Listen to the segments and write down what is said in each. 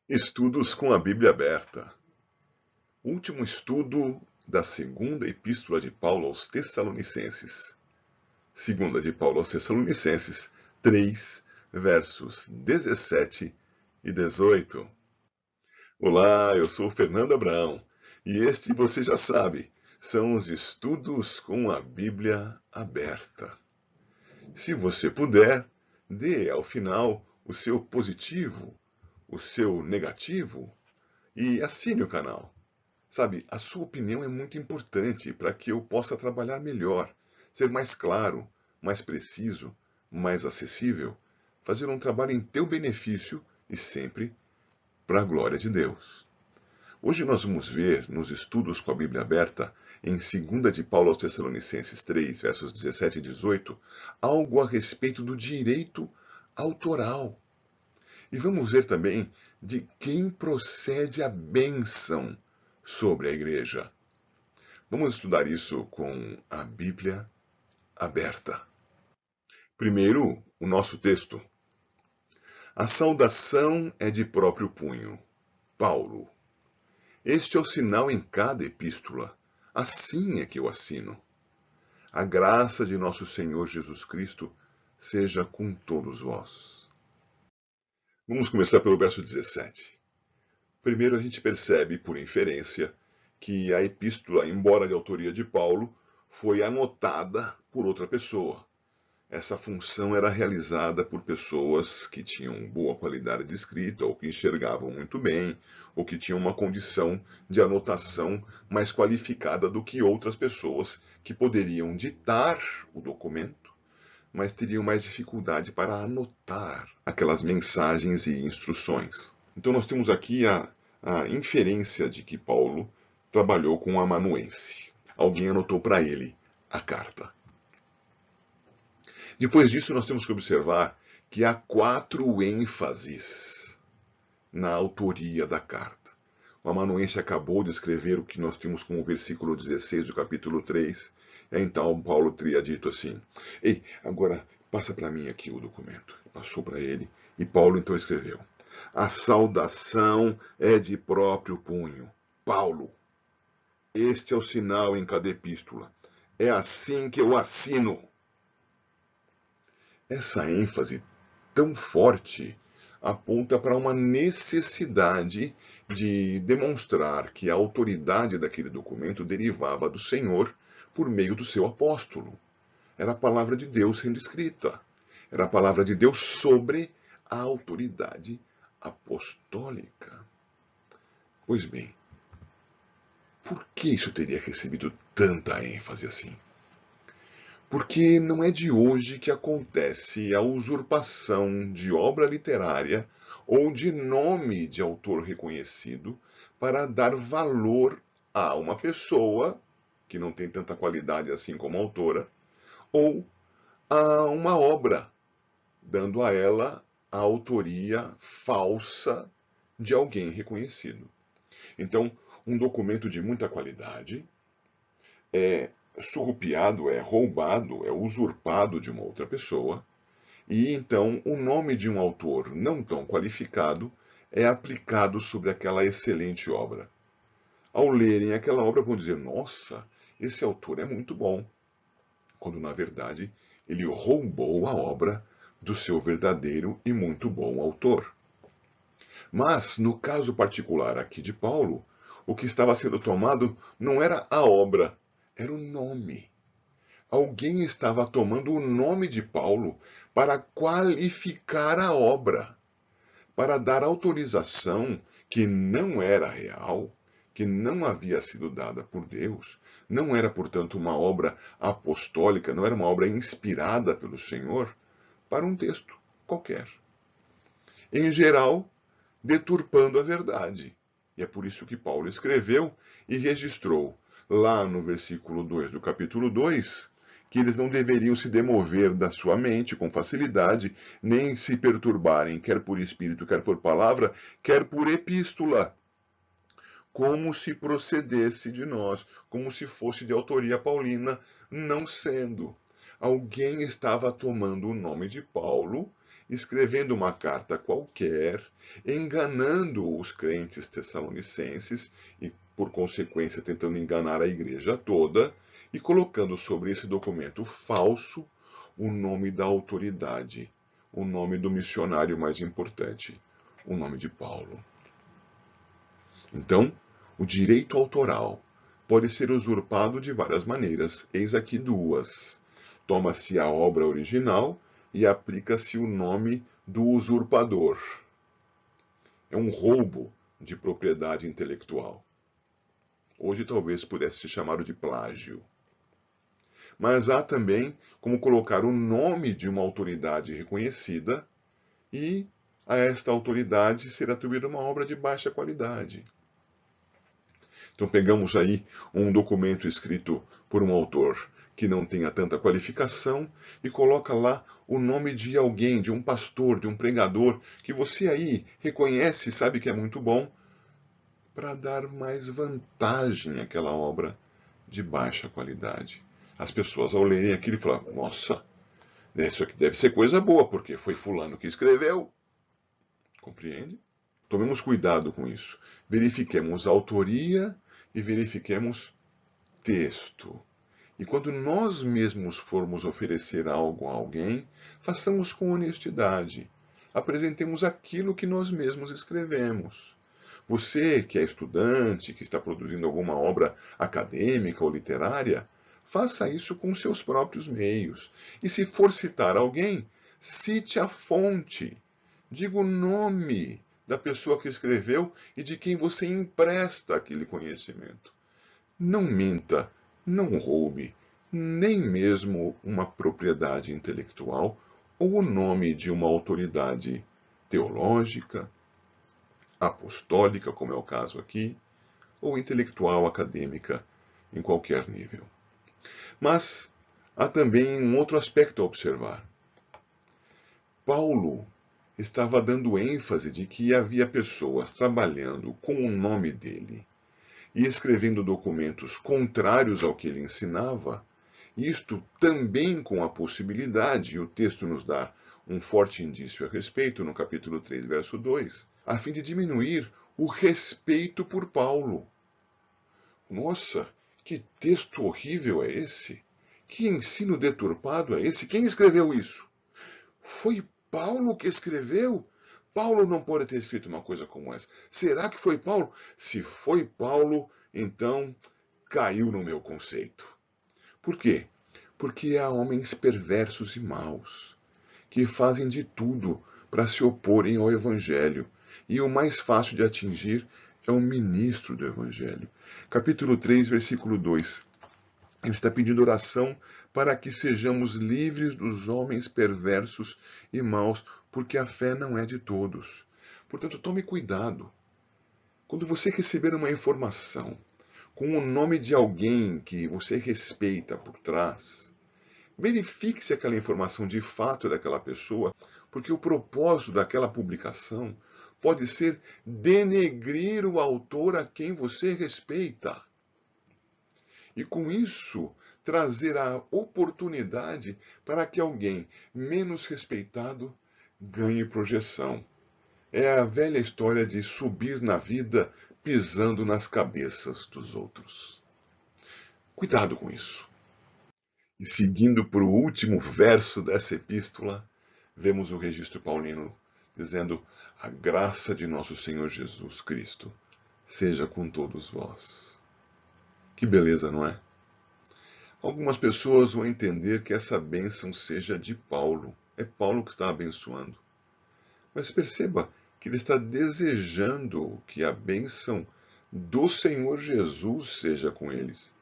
Estudos com a Bíblia aberta. Último estudo da segunda epístola de Paulo aos Tessalonicenses. Segunda de Paulo aos Tessalonicenses 3, versos 17 e 18. Olá, eu sou Fernando Abraão e este, você já sabe, são os estudos com a Bíblia aberta. Se você puder, dê ao final o seu positivo, o seu negativo e assine o canal. Sabe, a sua opinião é muito importante para que eu possa trabalhar melhor, ser mais claro, mais preciso, mais acessível, fazer um trabalho em teu benefício e sempre para a glória de Deus. Hoje nós vamos ver, nos estudos com a Bíblia aberta, em 2 de Paulo aos Tessalonicenses 3, versos 17 e 18, algo a respeito do direito autoral. E vamos ver também de quem procede a bênção sobre a igreja. Vamos estudar isso com a Bíblia aberta. Primeiro, o nosso texto. A saudação é de próprio punho. Paulo. Este é o sinal em cada epístola. Assim é que eu assino. A graça de nosso Senhor Jesus Cristo seja com todos vós. Vamos começar pelo verso 17. Primeiro, a gente percebe, por inferência, que a epístola, embora de autoria de Paulo, foi anotada por outra pessoa. Essa função era realizada por pessoas que tinham boa qualidade de escrita, ou que enxergavam muito bem, ou que tinham uma condição de anotação mais qualificada do que outras pessoas que poderiam ditar o documento, mas teriam mais dificuldade para anotar aquelas mensagens e instruções. Então nós temos aqui a inferência de que Paulo trabalhou com um amanuense. Alguém anotou para ele a carta. Depois disso, nós temos que observar que há 4 ênfases na autoria da carta. O amanuense acabou de escrever o que nós temos como versículo 16 do capítulo 3. Então Paulo teria dito assim: ei, agora passa para mim aqui o documento. Passou para ele e Paulo então escreveu: a saudação é de próprio punho. Paulo. Este é o sinal em cada epístola. É assim que eu assino. Essa ênfase tão forte aponta para uma necessidade de demonstrar que a autoridade daquele documento derivava do Senhor por meio do seu apóstolo. Era a palavra de Deus sendo escrita. Era a palavra de Deus sobre a autoridade apostólica. Pois bem, por que isso teria recebido tanta ênfase assim? Porque não é de hoje que acontece a usurpação de obra literária ou de nome de autor reconhecido para dar valor a uma pessoa que não tem tanta qualidade assim como autora, ou a uma obra, dando a ela a autoria falsa de alguém reconhecido. Então, um documento de muita qualidade é surrupiado, é roubado, é usurpado de uma outra pessoa, e então o nome de um autor não tão qualificado é aplicado sobre aquela excelente obra. Ao lerem aquela obra, vão dizer: nossa, esse autor é muito bom, quando na verdade ele roubou a obra do seu verdadeiro e muito bom autor. Mas, no caso particular aqui de Paulo, o que estava sendo tomado não era a obra, era o nome. Alguém estava tomando o nome de Paulo para qualificar a obra, para dar autorização que não era real, que não havia sido dada por Deus, não era, portanto, uma obra apostólica, não era uma obra inspirada pelo Senhor, para um texto qualquer. Em geral, deturpando a verdade. E é por isso que Paulo escreveu e registrou lá no versículo 2 do capítulo 2, que eles não deveriam se demover da sua mente com facilidade, nem se perturbarem, quer por espírito, quer por palavra, quer por epístola, como se procedesse de nós, como se fosse de autoria paulina, não sendo. Alguém estava tomando o nome de Paulo escrevendo uma carta qualquer, enganando os crentes tessalonicenses e, por consequência, tentando enganar a igreja toda e colocando sobre esse documento falso o nome da autoridade, o nome do missionário mais importante, o nome de Paulo. Então, o direito autoral pode ser usurpado de várias maneiras. Eis aqui duas. Toma-se a obra original e aplica-se o nome do usurpador. É um roubo de propriedade intelectual. Hoje talvez pudesse ser chamado de plágio. Mas há também como colocar o nome de uma autoridade reconhecida e a esta autoridade ser atribuída uma obra de baixa qualidade. Então pegamos aí um documento escrito por um autor que não tenha tanta qualificação e coloca lá o nome de alguém, de um pastor, de um pregador, que você aí reconhece e sabe que é muito bom, para dar mais vantagem àquela obra de baixa qualidade. As pessoas ao lerem aquilo falam, nossa, isso aqui deve ser coisa boa, porque foi fulano que escreveu. Compreende? Tomemos cuidado com isso. Verifiquemos a autoria e verifiquemos texto. E quando nós mesmos formos oferecer algo a alguém, façamos com honestidade. Apresentemos aquilo que nós mesmos escrevemos. Você que é estudante, que está produzindo alguma obra acadêmica ou literária, faça isso com seus próprios meios. E se for citar alguém, cite a fonte. Diga o nome da pessoa que escreveu e de quem você empresta aquele conhecimento. Não minta, não roube, nem mesmo uma propriedade intelectual ou o nome de uma autoridade teológica, apostólica, como é o caso aqui, ou intelectual acadêmica em qualquer nível. Mas há também um outro aspecto a observar. Paulo estava dando ênfase de que havia pessoas trabalhando com o nome dele e escrevendo documentos contrários ao que ele ensinava, isto também com a possibilidade, e o texto nos dá um forte indício a respeito, no capítulo 3, verso 2, a fim de diminuir o respeito por Paulo. Nossa, que texto horrível é esse? Que ensino deturpado é esse? Quem escreveu isso? Foi Paulo que escreveu? Paulo não pode ter escrito uma coisa como essa. Será que foi Paulo? Se foi Paulo, então caiu no meu conceito. Por quê? Porque há homens perversos e maus, que fazem de tudo para se oporem ao Evangelho. E o mais fácil de atingir é o ministro do Evangelho. Capítulo 3, versículo 2. Ele está pedindo oração para que sejamos livres dos homens perversos e maus, porque a fé não é de todos. Portanto, tome cuidado. Quando você receber uma informação com o nome de alguém que você respeita por trás, verifique se aquela informação de fato é daquela pessoa, porque o propósito daquela publicação pode ser denegrir o autor a quem você respeita. E com isso, trazer a oportunidade para que alguém menos respeitado ganhe projeção. É a velha história de subir na vida pisando nas cabeças dos outros. Cuidado com isso. E seguindo para o último verso dessa epístola, vemos o registro paulino dizendo: a graça de nosso Senhor Jesus Cristo seja com todos vós. Que beleza, não é? Algumas pessoas vão entender que essa bênção seja de Paulo. É Paulo que está abençoando. Mas perceba que ele está desejando que a bênção do Senhor Jesus seja com eles.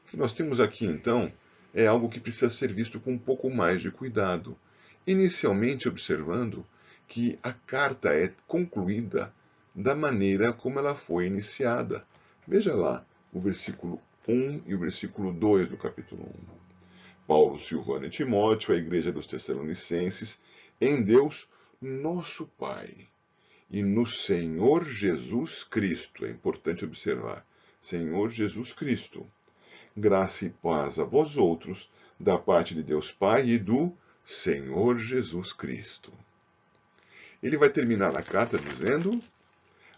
O que nós temos aqui, então, é algo que precisa ser visto com um pouco mais de cuidado. Inicialmente observando que a carta é concluída da maneira como ela foi iniciada. Veja lá o versículo 1 e o versículo 2 do capítulo 1. Paulo, Silvano e Timóteo, a igreja dos Tessalonicenses, em Deus, nosso Pai, e no Senhor Jesus Cristo. É importante observar, Senhor Jesus Cristo. Graça e paz a vós outros, da parte de Deus Pai e do Senhor Jesus Cristo. ele vai terminar a carta dizendo: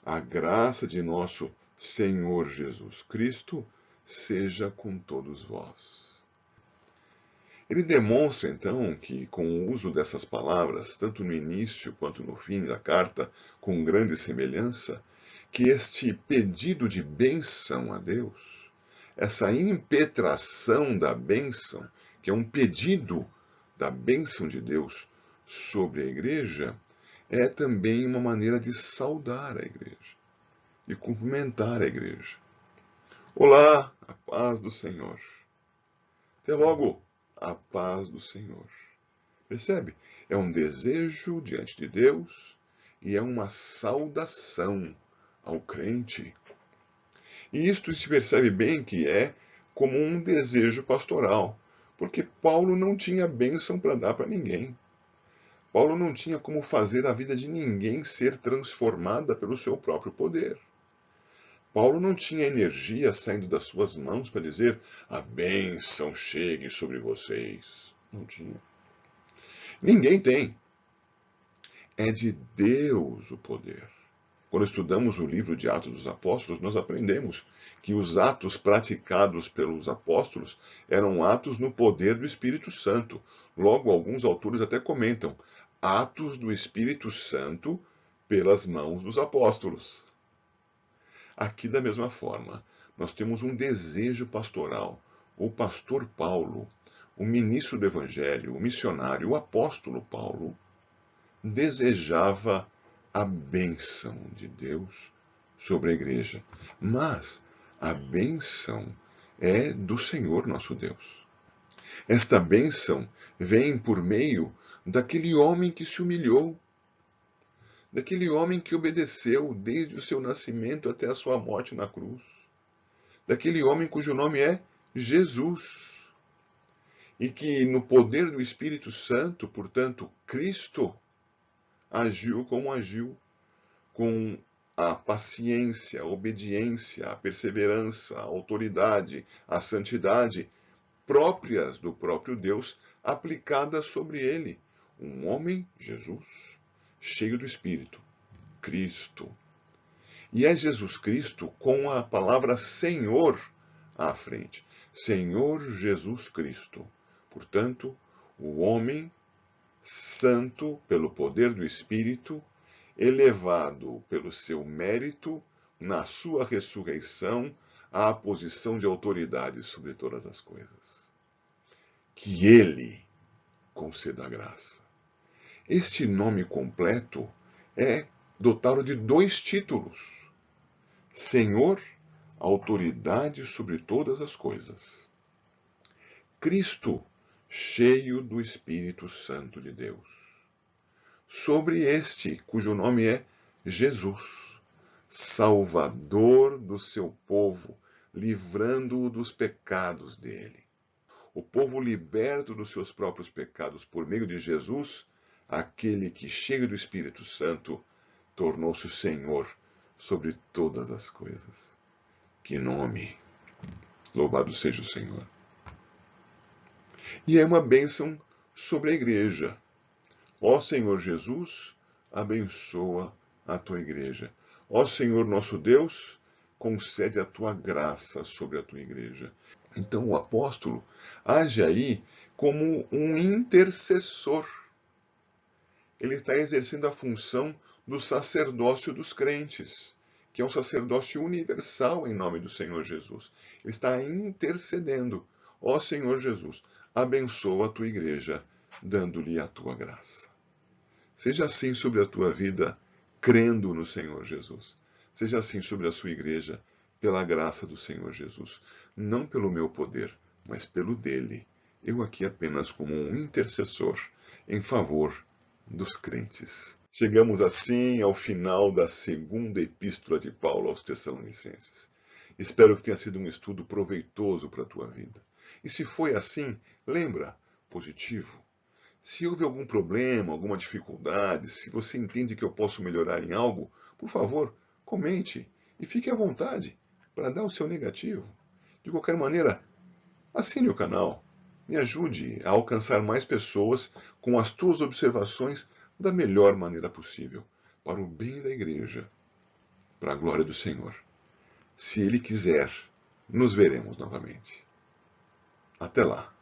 a graça de nosso Senhor Jesus Cristo seja com todos vós. Ele demonstra, então, que com o uso dessas palavras, tanto no início quanto no fim da carta, com grande semelhança, que este pedido de bênção a Deus, essa impetração da bênção, que é um pedido da bênção de Deus sobre a igreja, é também uma maneira de saudar a igreja, de cumprimentar a igreja. Olá, a paz do Senhor. Até logo, a paz do Senhor. Percebe? É um desejo diante de Deus e é uma saudação ao crente. E isto se percebe bem que é como um desejo pastoral, porque Paulo não tinha bênção para dar para ninguém. Paulo não tinha como fazer a vida de ninguém ser transformada pelo seu próprio poder. Paulo não tinha energia saindo das suas mãos para dizer: a bênção chegue sobre vocês. Não tinha. Ninguém tem. É de Deus o poder. Quando estudamos o livro de Atos dos Apóstolos, nós aprendemos que os atos praticados pelos apóstolos eram atos no poder do Espírito Santo. Logo, alguns autores até comentam: atos do Espírito Santo pelas mãos dos apóstolos. Aqui, da mesma forma, nós temos um desejo pastoral. O pastor Paulo, o ministro do Evangelho, o missionário, o apóstolo Paulo, desejava a bênção de Deus sobre a igreja. Mas a bênção é do Senhor nosso Deus. Esta bênção vem por meio daquele homem que se humilhou, daquele homem que obedeceu desde o seu nascimento até a sua morte na cruz, daquele homem cujo nome é Jesus, e que no poder do Espírito Santo, portanto, Cristo, agiu como agiu, com a paciência, a obediência, a perseverança, a autoridade, a santidade próprias do próprio Deus, aplicadas sobre ele, um homem, Jesus, cheio do Espírito, Cristo. E é Jesus Cristo com a palavra Senhor à frente. Senhor Jesus Cristo. Portanto, o homem santo pelo poder do Espírito, elevado pelo seu mérito na sua ressurreição à posição de autoridade sobre todas as coisas. Que ele conceda a graça. Este nome completo é dotado de 2 títulos: Senhor, autoridade sobre todas as coisas. Cristo, cheio do Espírito Santo de Deus. Sobre este, cujo nome é Jesus, Salvador do seu povo, livrando-o dos pecados dele. O povo liberto dos seus próprios pecados por meio de Jesus, aquele que, cheio do Espírito Santo, tornou-se o Senhor sobre todas as coisas. Que nome! Louvado seja o Senhor. E é uma bênção sobre a igreja. Ó Senhor Jesus, abençoa a tua igreja. Ó Senhor nosso Deus, concede a tua graça sobre a tua igreja. Então o apóstolo age aí como um intercessor. Ele está exercendo a função do sacerdócio dos crentes, que é um sacerdócio universal em nome do Senhor Jesus. Ele está intercedendo. Ó Senhor Jesus, abençoa a tua igreja, dando-lhe a tua graça. Seja assim sobre a tua vida, crendo no Senhor Jesus. Seja assim sobre a sua igreja, pela graça do Senhor Jesus. Não pelo meu poder, mas pelo dele. Eu aqui apenas como um intercessor em favor dos crentes. Chegamos assim ao final da 2ª epístola de Paulo aos Tessalonicenses. Espero que tenha sido um estudo proveitoso para a tua vida. E se foi assim, lembra, positivo. Se houve algum problema, alguma dificuldade, se você entende que eu posso melhorar em algo, por favor, comente e fique à vontade para dar o seu negativo. De qualquer maneira, assine o canal. Me ajude a alcançar mais pessoas com as tuas observações da melhor maneira possível, para o bem da igreja, para a glória do Senhor. Se Ele quiser, nos veremos novamente. Até lá.